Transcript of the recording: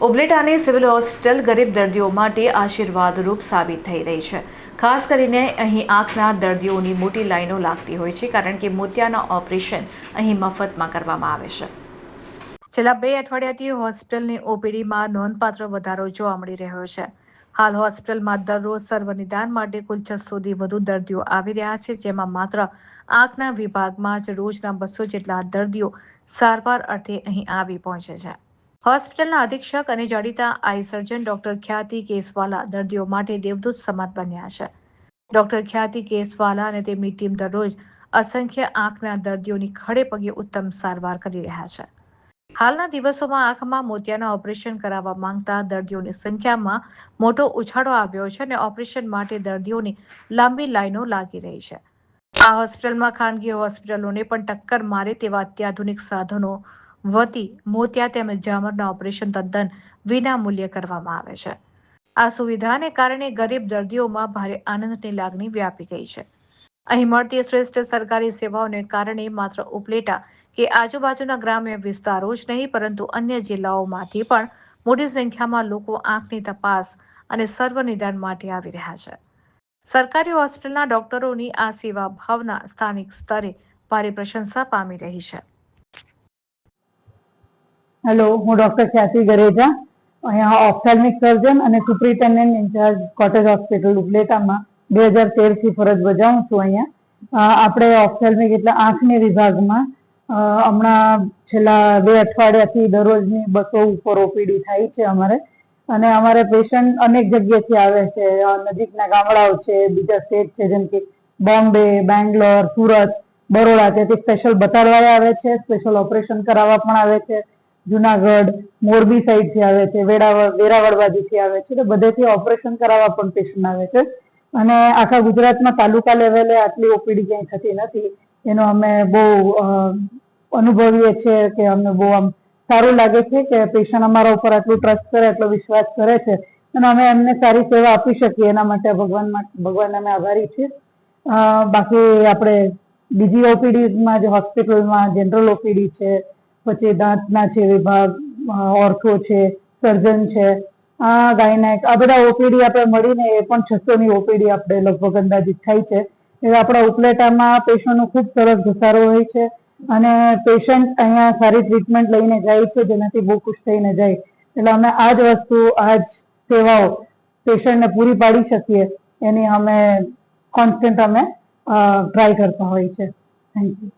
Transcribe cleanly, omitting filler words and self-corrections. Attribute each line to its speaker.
Speaker 1: ઉપલેટાની civil hospital ગરીબ દર્દીઓ માટે આશીર્વાદરૂપ સાબિત થઈ રહી છે. ખાસ કરીને અહીં આંખના દર્દીઓની મોટી લાઈનો લાગતી હોય છે, કારણ કે મોતિયાના ઓપરેશન અહીં મફતમાં કરવામાં આવે છે. છેલ્લા 2 અઠવાડિયાથી હોસ્પિટલની ઓપીડીમાં નોંધપાત્ર વધારો જોવા મળી રહ્યો છે. હાલ હોસ્પિટલમાં દરરોજ સર્વનિદાન માટે કુલ 600થી વધુ દર્દીઓ આવી રહ્યા છે, જેમાં માત્ર આંખના વિભાગમાં જ રોજના 200 જેટલા દર્દીઓ સારવાર અર્થે અહીં આવી પહોંચે છે. હોસ્પિટલના અધિક્ષક અને જાણીતા આઈ સર્જન ડોક્ટર ખ્યાતિ કેસવાલા દર્દીઓ માટે દેવદૂત સમાન બન્યા છે. ડોક્ટર ખ્યાતિ કેસવાલા અને તેમની ટીમ દરરોજ અસંખ્ય આંખના દર્દીઓની ખડે પગે ઉત્તમ સારવાર કરી રહ્યા છે. હાલના દિવસોમાં આંખમાં મોતિયાના ઓપરેશન કરાવવા માંગતા દર્દીઓની સંખ્યામાં મોટો ઉછાળો આવ્યો છે અને ઓપરેશન માટે દર્દીઓની લાંબી લાઈનો લાગી રહી છે. આ હોસ્પિટલમાં ખાનગી હોસ્પિટલોને પણ ટક્કર મારે તેવા અત્યાધુનિક સાધનો વતી મોતિયા તેમજ ઝામરના ઓપરેશન તદ્દન વિના મૂલ્યે કરવામાં આવે છે. આ સુવિધાને કારણે ગરીબ દર્દીઓમાં ભારે આનંદની લાગણી વ્યાપી ગઈ છે. અહીં મળતી શ્રેષ્ઠ સરકારી સેવાઓને કારણે માત્ર ઉપલેટા કે આજુબાજુના ગ્રામ્ય વિસ્તારો જ નહીં, પરંતુ અન્ય જિલ્લાઓમાંથી પણ મોટી સંખ્યામાં લોકો આંખની તપાસ અને સર્વનિદાન માટે આવી રહ્યા છે. સરકારી હોસ્પિટલના ડોક્ટરોની આ સેવા ભાવના સ્થાનિક સ્તરે ભારે પ્રશંસા પામી રહી છે.
Speaker 2: હેલો, હું ડોક્ટર ખ્યાતિ ગરેજા, અહીંયા ઓપ્થેલ્મિક સર્જન અને સુપ્રિન્ટેન્ડન્ટ ઇન્ચાર્જ કોટેજ હોસ્પિટલ ઉપલેટામાં 2013 થી ફરજ બજાવું છું. અહીંયા આપણે ઓપ્થેલ્મિક એટલે આંખની વિભાગમાં હમણાં છેલ્લા 2 અઠવાડિયાથી દરરોજની 200 ઉપર ઓપીડી થાય છે અમારે. અને અમારે પેશન્ટ અનેક જગ્યાએથી આવે છે, નજીકના ગામડાઓ છે, બીજા સ્ટેટ છે, જેમ કે બોમ્બે, બેંગ્લોર, સુરત, બરોડા, તેથી સ્પેશિયલ બતાડવા આવે છે, સ્પેશિયલ ઓપરેશન કરાવવા પણ આવે છે. જુનાગઢ, મોરબી સાઈડથી આવે છે, વેરાવળ બાજુથી આવે છે, તો બધેથી ઓપરેશન કરાવવા પણ પેશન્ટ આવે છે. અને આખા ગુજરાતમાં તાલુકા લેવલે આટલી ઓપીડી ક્યાંય થતી નથી. એનો અમે બહુ અનુભવીએ છીએ કે અમને બહુ આમ સારું લાગે છે કે પેશન્ટ અમારા ઉપર આટલું ટ્રસ્ટ કરે, આટલો વિશ્વાસ કરે છે અને અમે એમને સારી સેવા આપી શકીએ એના માટે ભગવાન અમે આભારી છીએ. બાકી આપણે બીજી ઓપીડીમાં જે હોસ્પિટલમાં જનરલ ઓપીડી છે, પછી દાંતના છે વિભાગ, ઓર્થો છે, સર્જન છે, ગાયનેક, આ બધા ઓપીડી આપણે મળીને એ પણ 600 ની ઓપીડી આપણે લગભગ અંદાજિત થાય છે. એ આપણા ઉપલેટામાં પેશન્ટનો ખૂબ સરસ ઘસારો હોય છે અને પેશન્ટ અહીંયા સારી ટ્રીટમેન્ટ લઈને જાય છે, જેનાથી બહુ ખુશ થઈને જાય. એટલે અમે આ જ વસ્તુ, આ જ સેવાઓ પેશન્ટને પૂરી પાડી શકીએ એની અમે કોન્સ્ટન્ટ ટ્રાય કરતા હોય છે. Thank you.